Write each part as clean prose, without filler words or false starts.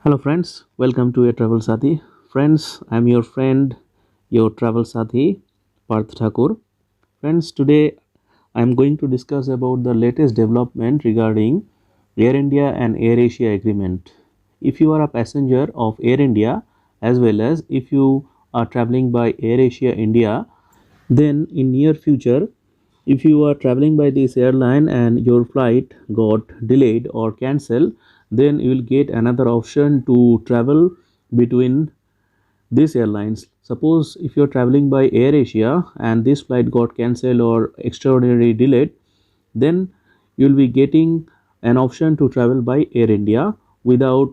Hello friends, welcome to your travel Sathi. Friends, I'm your friend, your travel Sathi, Parth Thakur. Friends, today I'm going to discuss about the latest development regarding Air India and AirAsia agreement. If you are a passenger of Air India as well as if you are traveling by AirAsia India, then in near future, if you are traveling by this airline and your flight got delayed or cancelled, then you will get another option to travel between these airlines. Suppose if you are traveling by AirAsia and this flight got cancelled or extraordinarily delayed, then you will be getting an option to travel by Air India without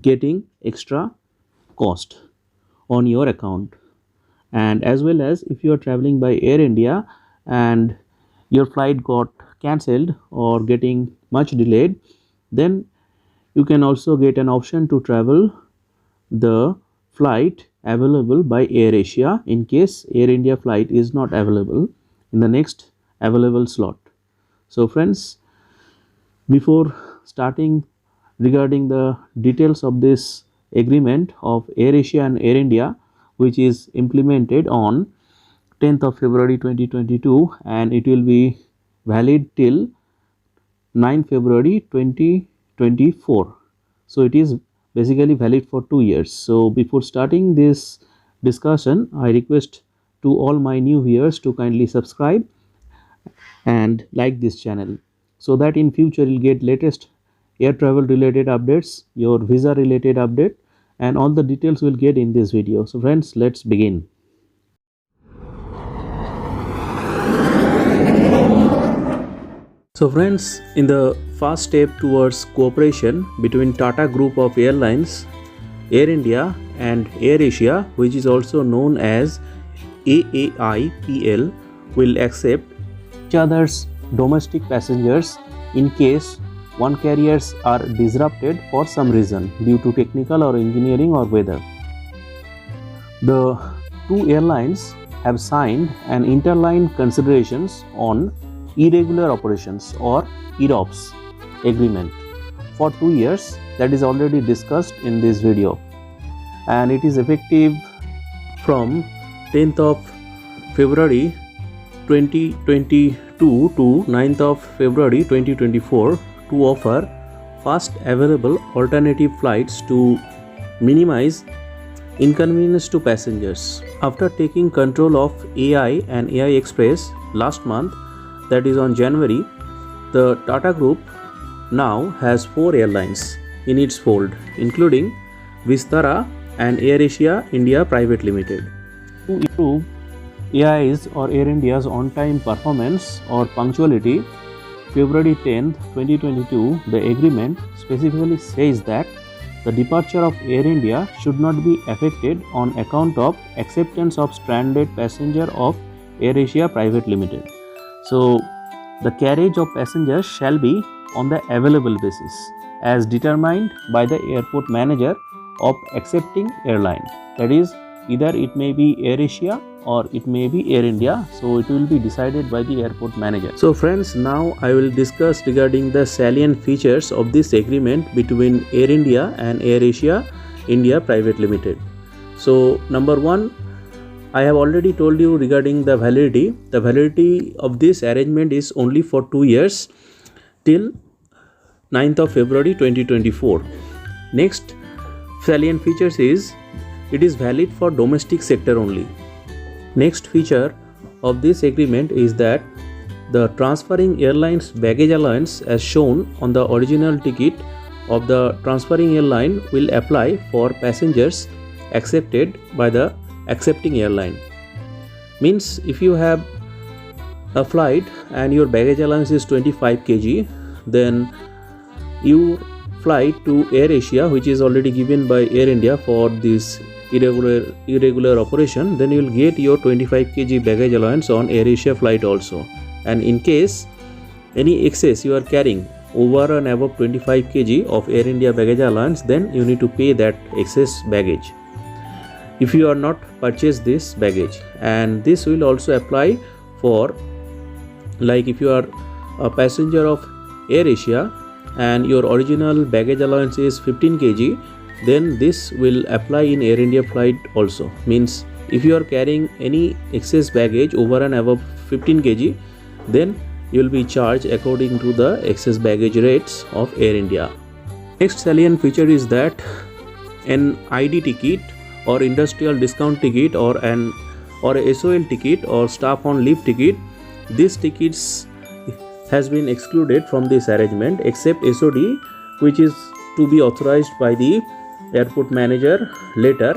getting extra cost on your account. And as well as if you are traveling by Air India and your flight got cancelled or getting much delayed, then you can also get an option to travel the flight available by AirAsia in case Air India flight is not available in the next available slot. So friends, before starting regarding the details of this agreement of AirAsia and Air India, which is implemented on 10th of February 2022 and it will be valid till 9 February 2024. So it is basically valid for 2 years. So before starting this discussion, I request to all my new viewers to kindly subscribe and like this channel so that in future you'll get latest air travel related updates, your visa related update, and all the details will get in this video. So friends, let's begin. So friends, in the first step towards cooperation between Tata Group of Airlines, Air India and AirAsia, which is also known as AAIPL, will accept each other's domestic passengers in case one carriers are disrupted for some reason due to technical or engineering or weather. The two airlines have signed an interline considerations on irregular operations or IROPs agreement for 2 years that is already discussed in this video, and it is effective from 10th of February 2022 to 9th of February 2024 to offer fast available alternative flights to minimize inconvenience to passengers. After taking control of AI and AI Express last month, that is on January, the Tata Group now has 4 airlines in its fold, including Vistara and AirAsia India Private Limited. To improve AI's or Air India's on-time performance or punctuality, February 10, 2022, the agreement specifically says that the departure of Air India should not be affected on account of acceptance of stranded passenger of AirAsia Private Limited. So, the carriage of passengers shall be on the available basis as determined by the airport manager of accepting airline. That is, either it may be AirAsia or it may be Air India. So, it will be decided by the airport manager. So, friends, now I will discuss regarding the salient features of this agreement between Air India and AirAsia India Private Limited. So, number one, I have already told you regarding the validity. The validity of this arrangement is only for 2 years till 9th of February 2024. Next salient features is it is valid for domestic sector only. Next feature of this agreement is that the Transferring Airline's baggage allowance as shown on the original ticket of the Transferring Airline will apply for passengers accepted by the accepting airline. Means if you have a flight and your baggage allowance is 25 kg, then you fly to AirAsia, which is already given by Air India for this irregular operation, then you will get your 25 kg baggage allowance on AirAsia flight also. And in case any excess you are carrying over and above 25 kg of Air India baggage allowance, then you need to pay that excess baggage if you are not purchased this baggage. And this will also apply for, like, if you are a passenger of AirAsia and your original baggage allowance is 15 kg, then this will apply in Air India flight also. Means if you are carrying any excess baggage over and above 15 kg, then you will be charged according to the excess baggage rates of Air India. Next salient feature is that an ID ticket or industrial discount ticket or a SOL ticket or staff on leave ticket, these tickets has been excluded from this arrangement except SOD, which is to be authorized by the airport manager later.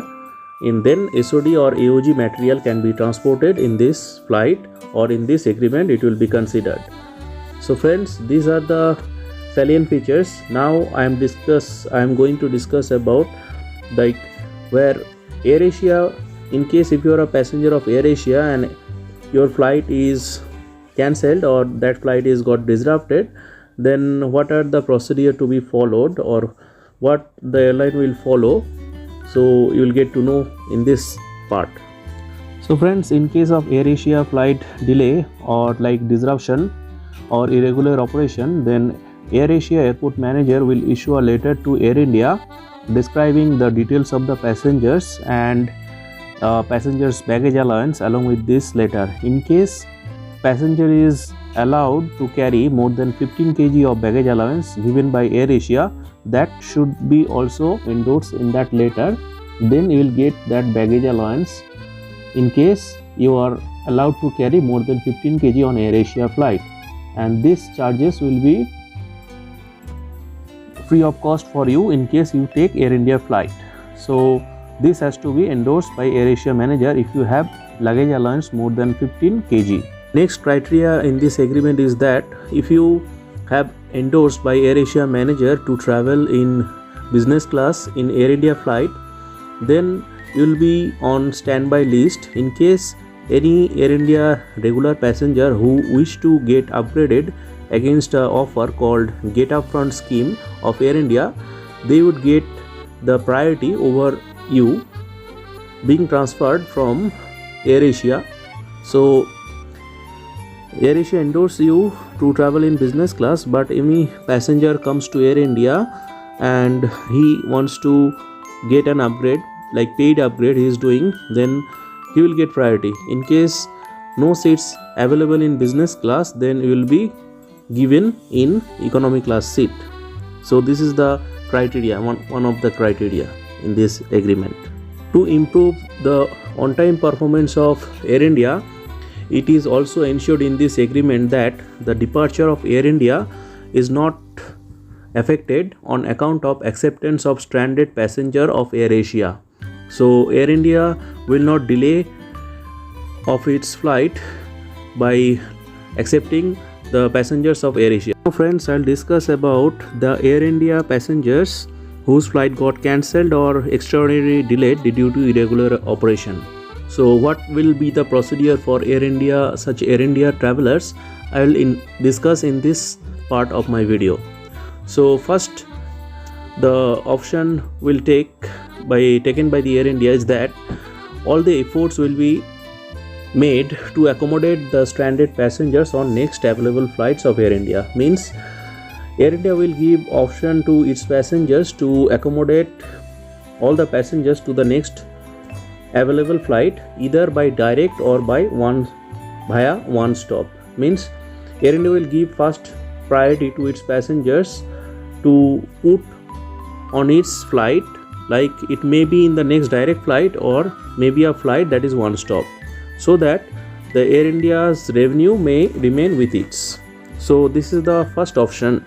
And then SOD or AOG material can be transported in this flight, or in this agreement it will be considered. So friends, these are the salient features. Now I am going to discuss about like where AirAsia, in case if you are a passenger of AirAsia and your flight is cancelled or that flight is got disrupted, then what are the procedure to be followed or what the airline will follow. So you will get to know in this part. So friends, in case of AirAsia flight delay or like disruption or irregular operation, then AirAsia airport manager will issue a letter to Air India describing the details of the passengers and passengers baggage allowance along with this letter. In case passenger is allowed to carry more than 15 kg of baggage allowance given by AirAsia, that should be also endorsed in that letter. Then you will get that baggage allowance in case you are allowed to carry more than 15 kg on AirAsia flight, and these charges will be free of cost for you in case you take Air India flight. So this has to be endorsed by AirAsia manager if you have luggage allowance more than 15 kg. Next criteria in this agreement is that if you have endorsed by AirAsia manager to travel in business class in Air India flight, then you will be on standby list. In case any Air India regular passenger who wish to get upgraded against an offer called Get Upfront scheme of Air India, they would get the priority over you being transferred from AirAsia. So AirAsia endorses you to travel in business class, but any passenger comes to Air India and he wants to get an upgrade, like paid upgrade he is doing, then he will get priority. In case no seats available in business class, then you will be given in economy class seat. So this is the criteria, one of the criteria in this agreement. To improve the on-time performance of Air India, it is also ensured in this agreement that the departure of Air India is not affected on account of acceptance of stranded passenger of AirAsia. So Air India will not delay of its flight by accepting the passengers of AirAsia. Now friends, I'll discuss about the Air India passengers whose flight got cancelled or extraordinarily delayed due to irregular operation. So what will be the procedure for Air India, such Air India travelers, I will discuss in this part of my video. So first, the option will taken by the Air India is that all the efforts will be made to accommodate the stranded passengers on next available flights of Air India. Means Air India will give option to its passengers to accommodate all the passengers to the next available flight either by direct or via one stop. Means Air India will give first priority to its passengers to put on its flight, like it may be in the next direct flight or maybe a flight that is one stop, so that the Air India's revenue may remain with it. So this is the first option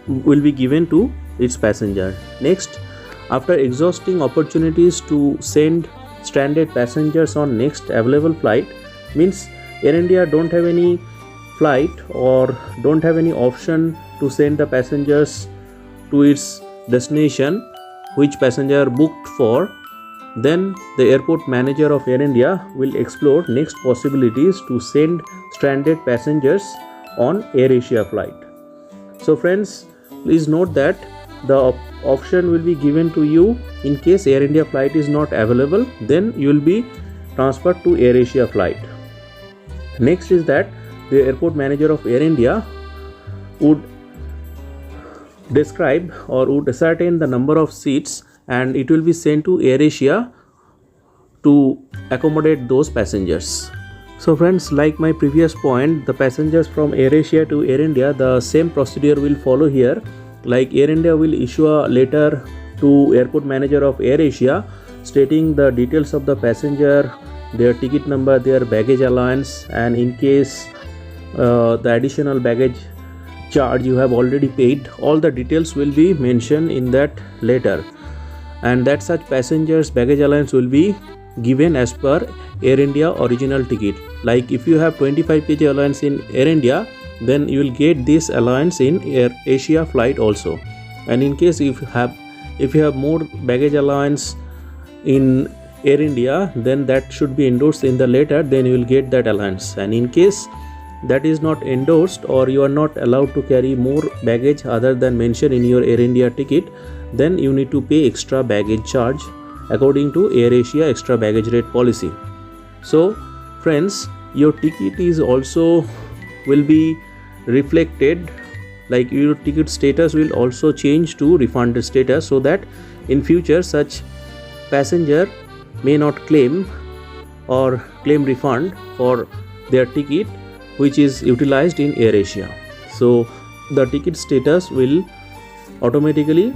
will be given to its passenger. Next, after exhausting opportunities to send stranded passengers on next available flight, means Air India don't have any flight or don't have any option to send the passengers to its destination which passenger booked for, then the airport manager of Air India will explore next possibilities to send stranded passengers on AirAsia flight. So friends, please note that the option will be given to you in case Air India flight is not available, then you will be transferred to AirAsia flight. Next is that the airport manager of Air India would describe or would ascertain the number of seats, and it will be sent to AirAsia to accommodate those passengers. So friends, like my previous point, the passengers from AirAsia to Air India, the same procedure will follow here. Like Air India will issue a letter to airport manager of AirAsia stating the details of the passenger, their ticket number, their baggage allowance, and in case the additional baggage charge you have already paid, all the details will be mentioned in that letter, and that such passengers baggage allowance will be given as per Air India original ticket. Like if you have 25 kg allowance in Air India, then you will get this allowance in AirAsia flight also. And in case if you have more baggage allowance in Air India, then that should be endorsed in the letter, then you will get that allowance. And in case that is not endorsed, or you are not allowed to carry more baggage other than mentioned in your Air India ticket, then you need to pay extra baggage charge according to AirAsia extra baggage rate policy. So friends, your ticket is also will be reflected, like your ticket status will also change to refunded status, so that in future such passenger may not claim or claim refund for their ticket which is utilized in AirAsia. So the ticket status will automatically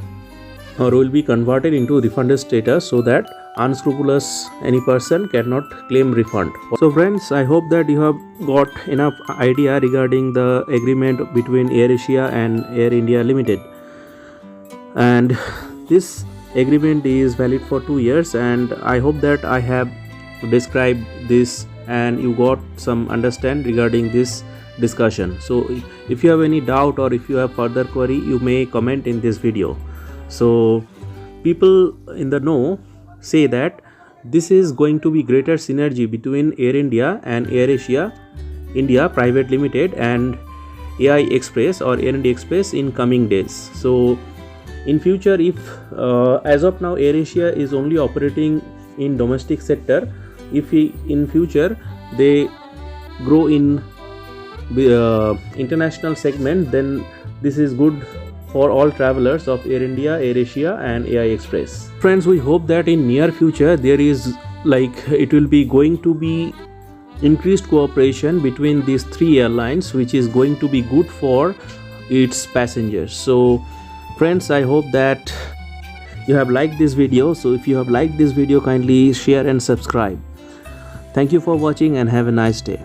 or will be converted into refunded status, so that unscrupulous any person cannot claim refund. So friends, I hope that you have got enough idea regarding the agreement between AirAsia and Air India Limited, and this agreement is valid for 2 years, and I hope that I have described this and you got some understand regarding this discussion. So if you have any doubt or if you have further query, you may comment in this video. So people in the know say that this is going to be greater synergy between Air India and AirAsia India Private Limited and AI Express or Air India Express in coming days. So in future, if as of now AirAsia is only operating in domestic sector, if in future they grow in international segment, then this is good for all travelers of Air India, AirAsia and AI Express. Friends, we hope that in near future there is it will be going to be increased cooperation between these 3 airlines, which is going to be good for its passengers. So friends, I hope that you have liked this video. So if you have liked this video, kindly share and subscribe. Thank you for watching and have a nice day.